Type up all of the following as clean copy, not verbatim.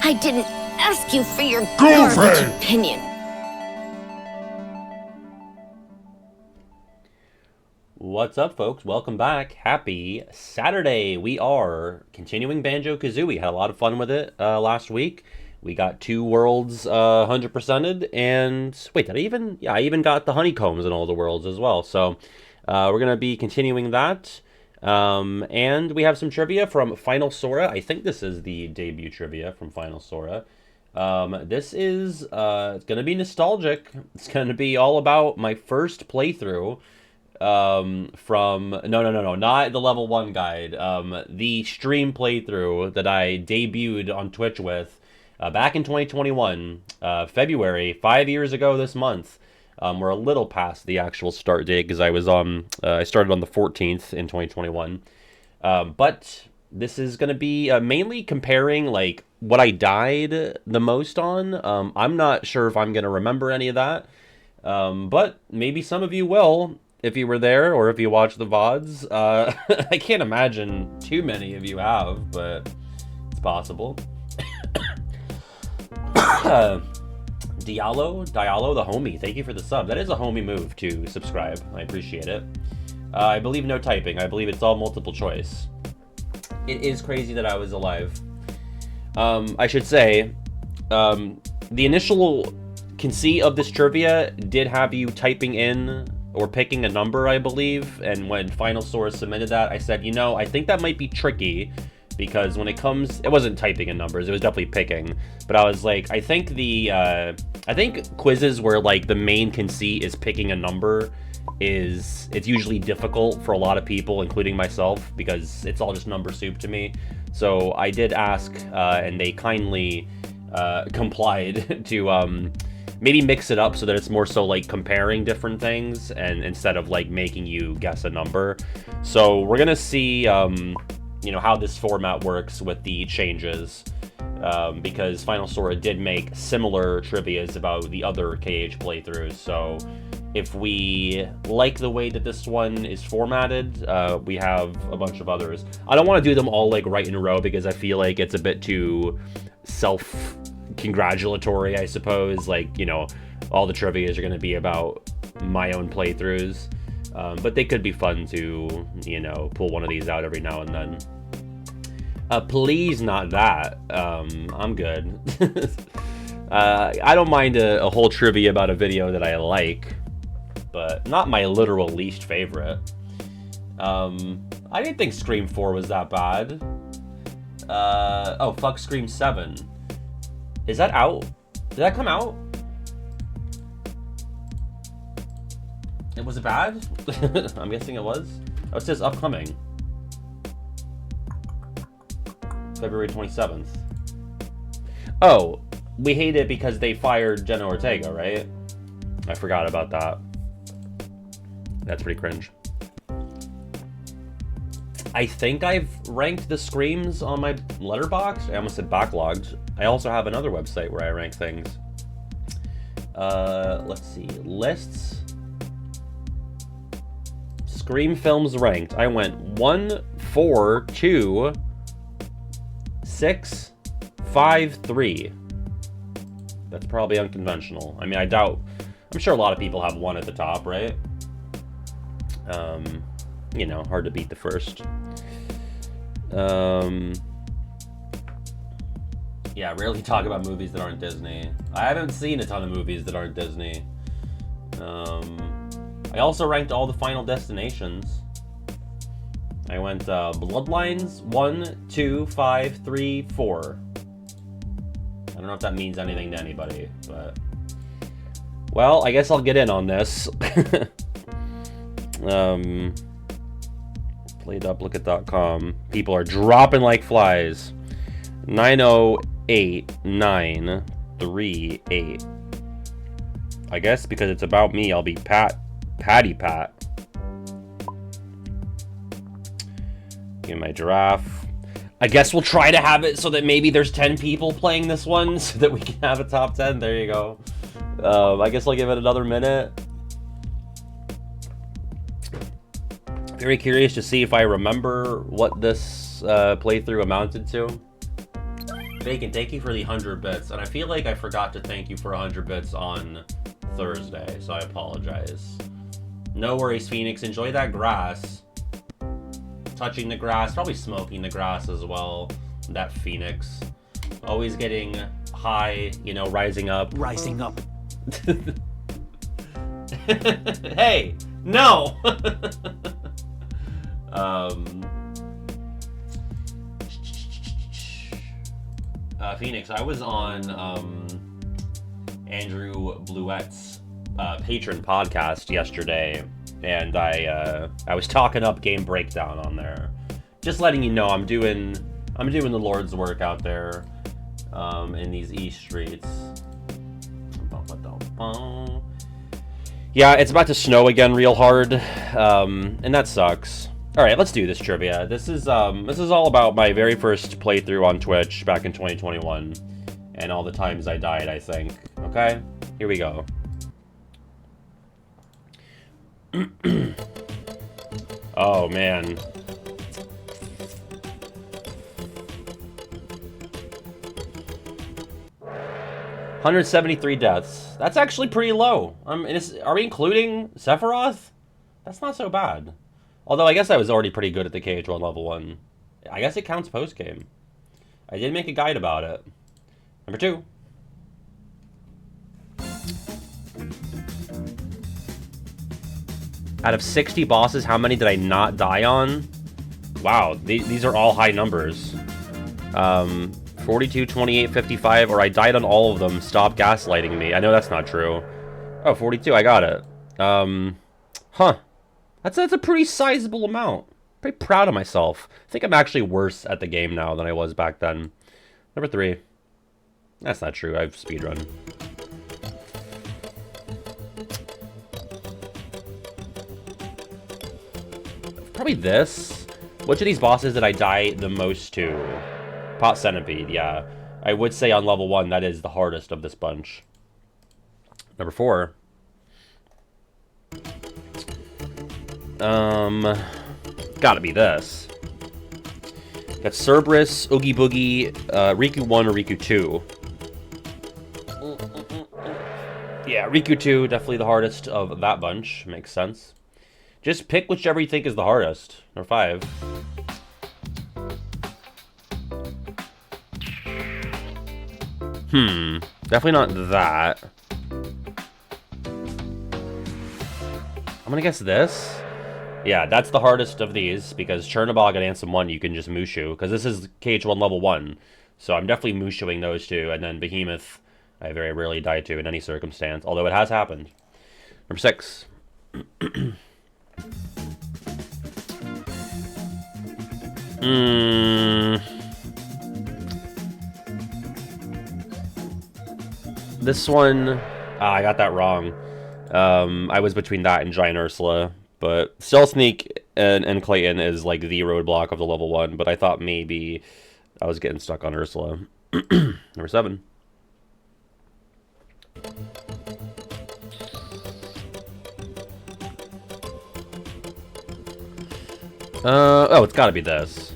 I didn't ask you for your Goofy! garbage opinion. What's up, folks? Welcome back. Happy Saturday. We are continuing Banjo-Kazooie. Had a lot of fun with it last week. We got 2 worlds 100%ed, and wait, did I even? Yeah, I even got the honeycombs in all the worlds as well. So we're gonna be continuing that, and we have some trivia from Final Sora. I think this is the debut trivia from Final Sora. This is gonna be nostalgic. It's gonna be all about my first playthrough. From no, not the level 1 guide, the stream playthrough that I debuted on Twitch with back in 2021, February, 5 years ago this month. We're a little past the actual start date because I started on the 14th in 2021, but this is going to be mainly comparing like what I died the most on. I'm not sure if I'm going to remember any of that, but maybe some of you will. If you were there or if you watched the VODs, I can't imagine too many of you have, but it's possible. Diallo, the homie, thank you for the sub. That is a homie move to subscribe. I appreciate it. I believe no typing. I believe it's all multiple choice. It is crazy that I was alive. I should say, the initial conceit of this trivia did have you typing in or picking a number, I believe, and when Final Sora submitted that, I said, you know, I think that might be tricky, because when it comes, it wasn't typing in numbers, it was definitely picking, but I was like, I think quizzes where, like, the main conceit is picking a number it's usually difficult for a lot of people, including myself, because it's all just number soup to me. So I did ask, and they kindly complied to, maybe mix it up so that it's more so like comparing different things and instead of like making you guess a number. So we're gonna see you know, how this format works with the changes, because Final Sora did make similar trivias about the other KH playthroughs. So if we like the way that this one is formatted, we have a bunch of others. I don't want to do them all like right in a row because I feel like it's a bit too self-congratulatory, I suppose. Like, you know, all the trivias are going to be about my own playthroughs, but they could be fun to, you know, pull one of these out every now and then. Please not that. I'm good. I don't mind a whole trivia about a video that I like, but not my literal least favorite. I didn't think Scream 4 was that bad. Oh, fuck Scream 7. Is that out? Did that come out? Was it bad? I'm guessing it was. Oh, it says upcoming. February 27th. Oh, we hate it because they fired Jenna Ortega, right? I forgot about that. That's pretty cringe. I think I've ranked the Screams on my letterbox. I almost said backlogged. I also have another website where I rank things. Let's see. Lists. Scream films ranked. I went 1, 4, 2, 6, 5, 3. That's probably unconventional. I mean, I doubt... I'm sure a lot of people have 1 at the top, right? You know, hard to beat the first. Yeah, rarely talk about movies that aren't Disney. I haven't seen a ton of movies that aren't Disney. I also ranked all the Final Destinations. I went Bloodlines 1, 2, 5, 3, 4. I don't know if that means anything to anybody, but... Well, I guess I'll get in on this. Play.blooket.com. People are dropping like flies. 908938. I guess because it's about me, I'll be Patty Pat. Give me my giraffe. I guess we'll try to have it so that maybe there's 10 people playing this one so that we can have a top 10. There you go. I guess I'll give it another minute. Very curious to see if I remember what this playthrough amounted to. Bacon, thank you for the 100 bits. And I feel like I forgot to thank you for 100 bits on Thursday, so I apologize. No worries, Phoenix. Enjoy that grass. Touching the grass, probably smoking the grass as well. That Phoenix. Always getting high, you know, rising up. Rising up. Hey, no! Phoenix, I was on Andrew Bluette's patron podcast yesterday, and I was talking up Game Breakdown on there. Just letting you know I'm doing the Lord's work out there in these East streets. Yeah, it's about to snow again real hard, and that sucks. All right, let's do this trivia. This is all about my very first playthrough on Twitch back in 2021, and all the times I died, I think. Okay, here we go. Oh man. $173 deaths. That's actually pretty low. Are we including Sephiroth? That's not so bad. Although I guess I was already pretty good at the KH1 level 1. I guess it counts post-game. I did make a guide about it. Number 2. Out of 60 bosses, how many did I not die on? Wow, these are all high numbers. 42, 28, 55, or I died on all of them. Stop gaslighting me. I know that's not true. Oh, 42, I got it. Huh. That's a pretty sizable amount. Pretty proud of myself. I think I'm actually worse at the game now than I was back then. Number 3. That's not true. I've speedrun. Probably this. Which of these bosses did I die the most to? Pot Centipede, yeah. I would say on level 1 that is the hardest of this bunch. Number 4. Gotta be this. Got Cerberus, Oogie Boogie, Riku 1 or Riku 2. Yeah, Riku 2, definitely the hardest of that bunch. Makes sense. Just pick whichever you think is the hardest. Number 5. Definitely not that. I'm gonna guess this. Yeah, that's the hardest of these, because Chernobog and Ansem 1 you can just Mushu, because this is KH1 level 1. So I'm definitely Mushuing those two, and then Behemoth I very rarely die to in any circumstance, although it has happened. Number 6. This one, I got that wrong. I was between that and Giant Ursula, but Stealth Sneak and Clayton is like the roadblock of the level 1, but I thought maybe I was getting stuck on Ursula. Number 7. Oh, it's gotta be this.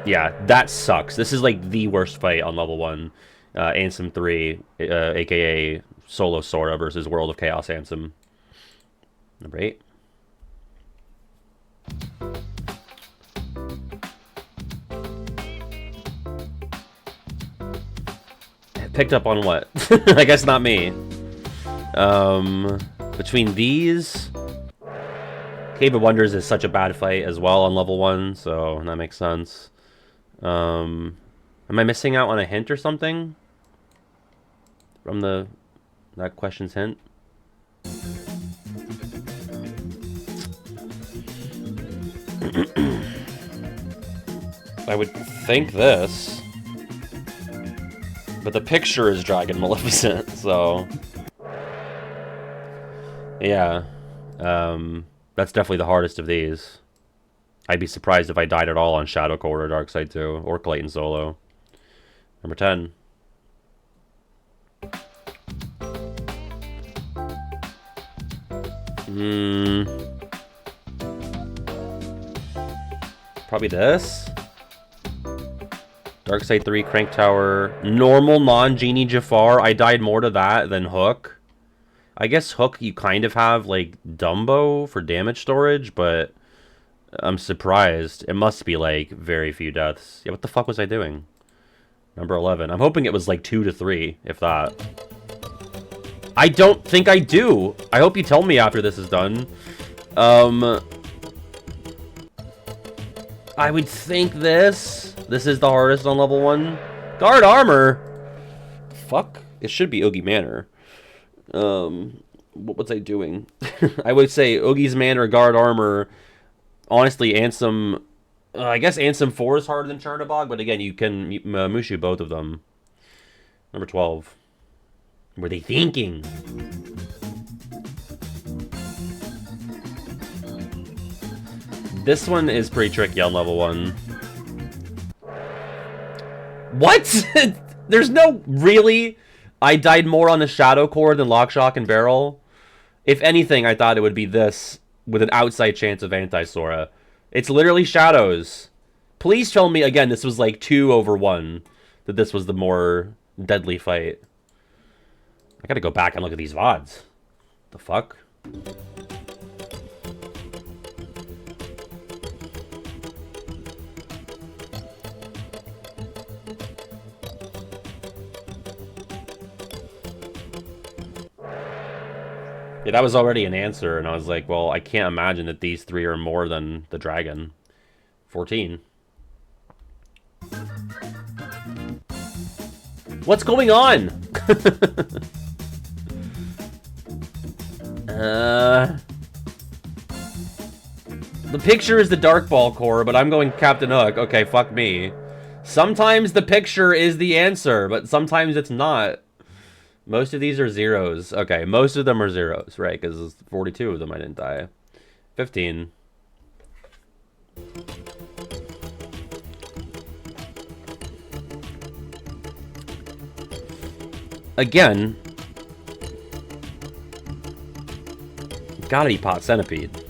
Yeah, that sucks. This is like the worst fight on level 1. Ansem 3, aka Solo Sora versus World of Chaos Ansem. Number 8. Picked up on what? I guess not me. Between these, Cave of Wonders is such a bad fight as well on level 1, so that makes sense. Am I missing out on a hint or something from that question's hint? I would think this, but the picture is Dragon Maleficent, so yeah, that's definitely the hardest of these. I'd be surprised if I died at all on Shadow Core or Darkseid 2 or Clayton Solo. Number 10. Probably this. Darkseid 3, Crank Tower. Normal non-Genie Jafar. I died more to that than Hook. I guess Hook you kind of have, like, Dumbo for damage storage, but I'm surprised. It must be, like, very few deaths. Yeah, what the fuck was I doing? Number 11. I'm hoping it was, like, 2 to 3, if that. I don't think I do. I hope you tell me after this is done. I would think this. This is the hardest on level 1. Guard armor? Fuck. It should be Oogie Manor. What was I doing? I would say Oogie's Manor, Guard armor. Honestly, Ansem... I guess Ansem 4 is harder than Chernobog, but again, you can Mushu both of them. Number 12. What were they thinking? This one is pretty tricky on level 1. What? There's no... Really? I died more on the Shadow Core than Lockshock and Barrel? If anything, I thought it would be this with an outside chance of Anti-Sora. It's literally Shadows. Please tell me, again, this was like 2 over 1. That this was the more deadly fight. I gotta go back and look at these VODs. The fuck? Yeah, that was already an answer, and I was like, well, I can't imagine that these 3 are more than the dragon. 14. What's going on? The picture is the Dark Ball Core, but I'm going Captain Hook. Okay, fuck me. Sometimes the picture is the answer, but sometimes it's not. Most of these are zeros. Okay, most of them are zeros, right? Because 42 of them I didn't die. 15. Again. Gotta be Pot Centipede.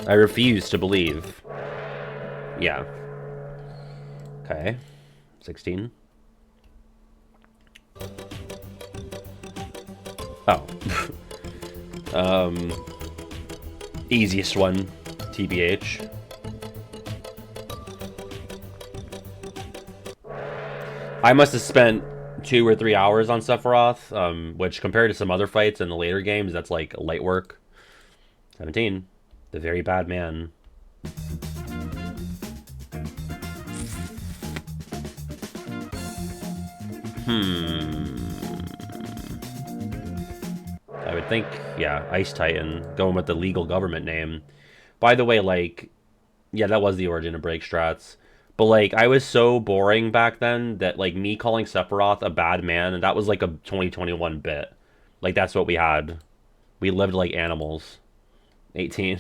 I refuse to believe. Yeah. Okay. 16. Oh. Easiest one, TBH. I must have spent 2 or 3 hours on Sephiroth, which compared to some other fights in the later games, that's like light work. 17. The Very Bad Man. I would think, yeah, Ice Titan, going with the legal government name. By the way, like, yeah, that was the origin of break strats. But, like, I was so boring back then that, like, me calling Sephiroth a bad man, and that was, like, a 2021 bit. Like, that's what we had. We lived like animals. 18.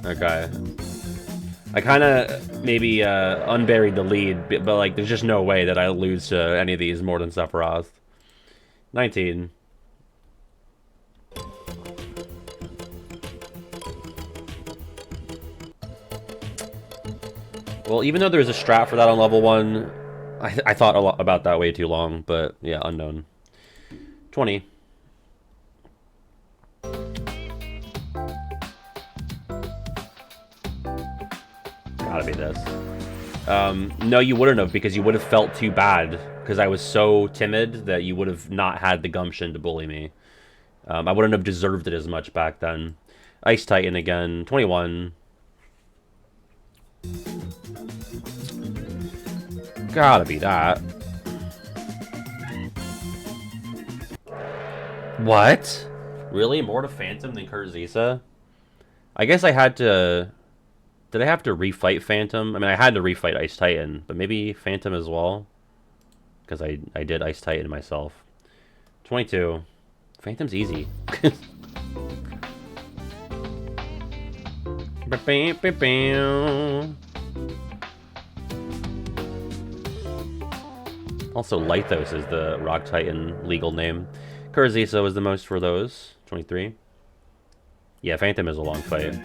Okay. I kind of maybe unburied the lead, but, like, there's just no way that I lose to any of these more than Sephiroth. 19. Well, even though there's a strat for that on level 1, I thought a lot about that way too long, but yeah, unknown. 20. Gotta be this. No, you wouldn't have, because you would have felt too bad, because I was so timid that you would have not had the gumption to bully me. I wouldn't have deserved it as much back then. Ice Titan again. 21. Gotta be that. What? Really? More to Phantom than Kurzisa? I guess I had to... Did I have to refight Phantom? I mean, I had to refight Ice Titan, but maybe Phantom as well? Because I did Ice Titan myself. 22. Phantom's easy. Also, Lythos is the Rock Titan legal name. Kurzisa was the most for those. 23. Yeah, Phantom is a long fight.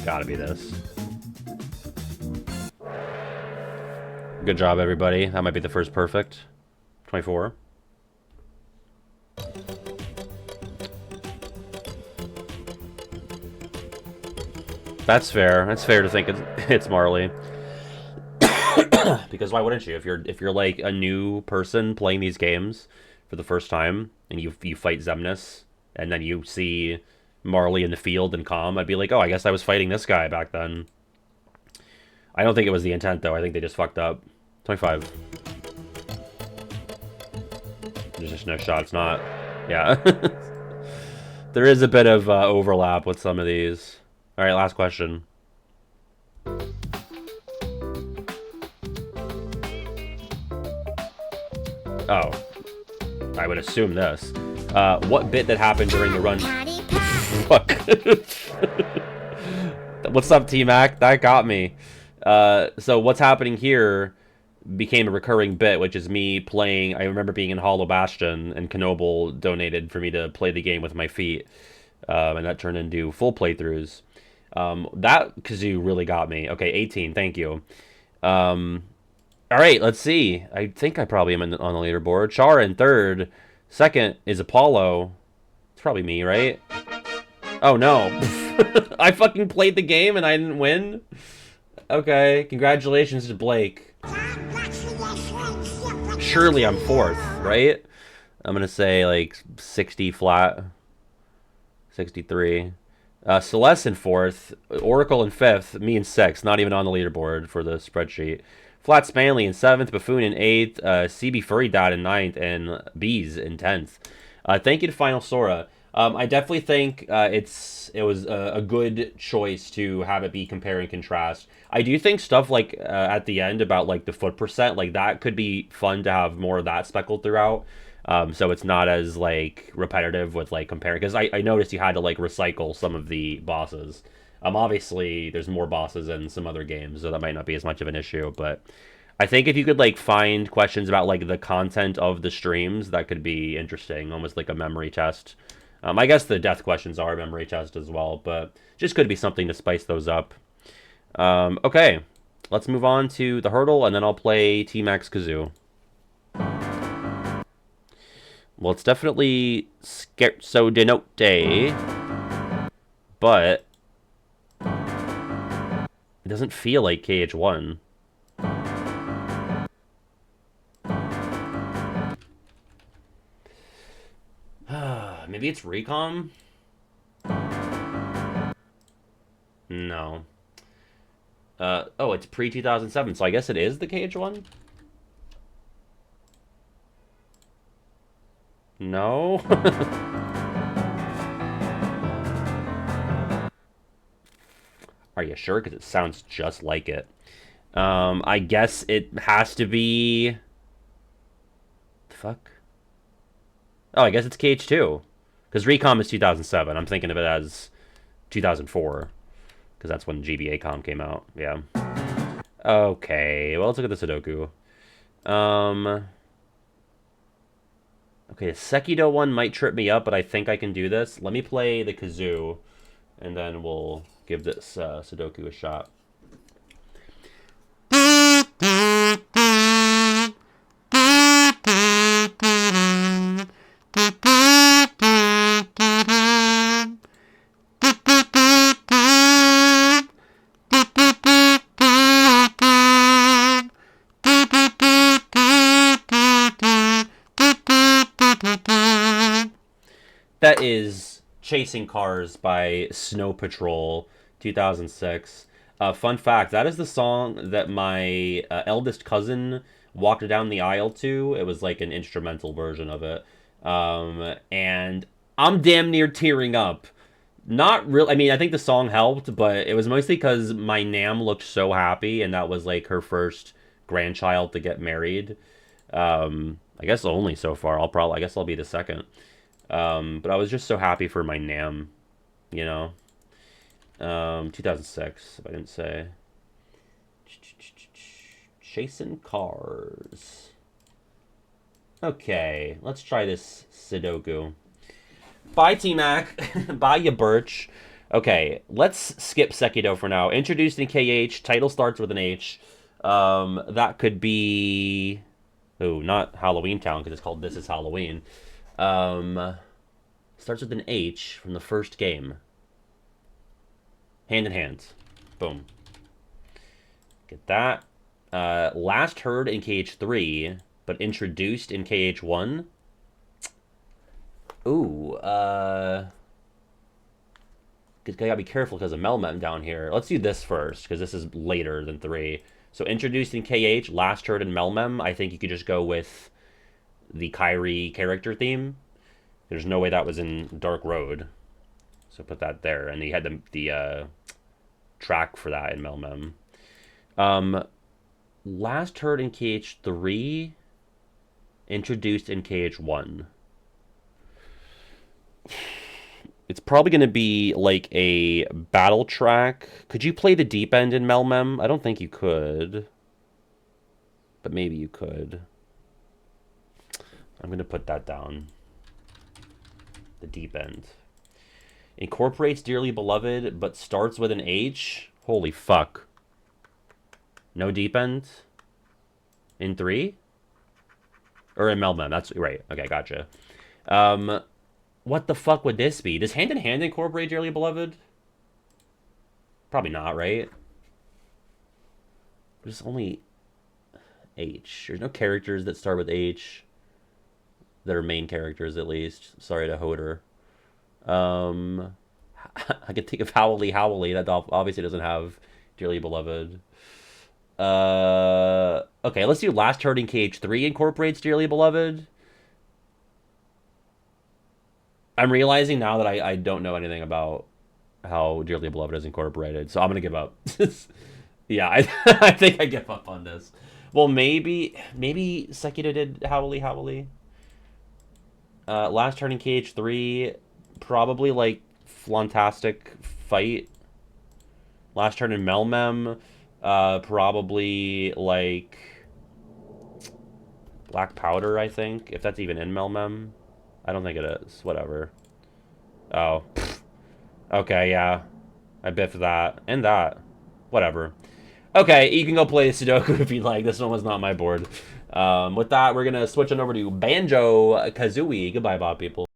Gotta be this. Good job, everybody. That might be the first perfect. 24. That's fair. That's fair to think it's Marley. Because why wouldn't you? If you're like a new person playing these games for the first time and you fight Xemnas and then you see Marley in the field and Calm, I'd be like, oh, I guess I was fighting this guy back then. I don't think it was the intent though. I think they just fucked up. 25. There's just no shot. It's not. Yeah. There is a bit of overlap with some of these. All right, last question. Oh, I would assume this. What bit that happened during the run? Fuck. What's up, T-Mac? That got me. So what's happening here became a recurring bit, which is me playing. I remember being in Hollow Bastion, and Knoble donated for me to play the game with my feet, and that turned into full playthroughs. That kazoo really got me. Okay, 18. Thank you. All right, let's see. I think I probably am on the leaderboard. Char in third. Second is Apollo. It's probably me, right? Oh, no. I fucking played the game and I didn't win? Okay, congratulations to Blake. Surely I'm fourth, right? I'm gonna say, like, 60 flat. 63. Celeste in fourth. Oracle in fifth. Me in sixth. Not even on the leaderboard for the spreadsheet. Flat Spanley in 7th, Buffoon in 8th, CB Furry Dad in 9th, and Bees in 10th. Thank you to Final Sora. I definitely think it was a good choice to have it be compare and contrast. I do think stuff like at the end about like the foot percent, like that could be fun to have more of that speckled throughout. So it's not as like repetitive with like comparing, because I noticed you had to like recycle some of the bosses. Obviously, there's more bosses in some other games, so that might not be as much of an issue. But I think if you could like find questions about like the content of the streams, that could be interesting, almost like a memory test. I guess the death questions are a memory test as well, but just could be something to spice those up. Okay, let's move on to the hurdle, and then I'll play T-Max Kazoo. Well, it's definitely Scherzo di Notte, but it doesn't feel like KH1. Maybe it's Recom? No. Oh, it's pre-2007, so I guess it is the KH1? No? Are you sure? Because it sounds just like it. I guess it has to be... The fuck? Oh, I guess it's KH2. Because Recom is 2007. I'm thinking of it as 2004. Because that's when GBA Com came out. Yeah. Okay, well, let's look at the Sudoku. Okay, the Sekido one might trip me up, but I think I can do this. Let me play the Kazoo, and then we'll give this Sudoku a shot. That is Chasing Cars by Snow Patrol, 2006. Fun fact, that is the song that my eldest cousin walked down the aisle to. It was like an instrumental version of it. And I'm damn near tearing up. Not real. I mean, I think the song helped, but it was mostly because my Nam looked so happy, and that was like her first grandchild to get married. I guess only so far. I guess I'll be the second. But I was just so happy for my Nam, you know. 2006, if I didn't say. Chasing Cars. Okay, let's try this Sudoku. Bye, T-Mac. Bye, ya Birch. Okay, let's skip Sekido for now. Introduced in KH, title starts with an H. That could be... Oh, not Halloween Town, because it's called This Is Halloween. Starts with an H from the first game. Hand in Hand. Boom. Get that. Last heard in KH3, but introduced in KH1. Ooh, I gotta be careful because of Melmem down here. Let's do this first, because this is later than 3. So introduced in KH, last heard in Melmem. I think you could just go with the Kyrie character theme. There's no way that was in Dark Road. So put that there. And you had the track for that in Melmem. Last heard in KH3, introduced in KH1. It's probably going to be like a battle track. Could you play the deep end in Melmem? I don't think you could. But maybe you could. I'm going to put that down. The deep end. Incorporates Dearly Beloved, but starts with an H? Holy fuck. No deep end? In 3? Or in Melmem, that's right. Okay, gotcha. What the fuck would this be? Does Hand in Hand incorporate Dearly Beloved? Probably not, right? There's only H. There's no characters that start with H. That are main characters, at least. Sorry to Hoder. I could think of Howley Howley. That obviously doesn't have Dearly Beloved. Okay, let's do Last Heard in KH3 incorporates Dearly Beloved. I'm realizing now that I don't know anything about how Dearly Beloved is incorporated, so I'm gonna give up. Yeah, I think I give up on this. Well, maybe Sekiro did Howley Howley. Last Turn in KH3, probably like Flantastic Fight. Last Turn in Melmem, probably like Black Powder, I think, if that's even in Melmem. I don't think it is. Whatever. Oh. Okay, yeah. I biffed that. And that. Whatever. Okay, you can go play Sudoku if you'd like. This one was not my board. With that, we're going to switch on over to Banjo-Kazooie. Goodbye, Bob, people.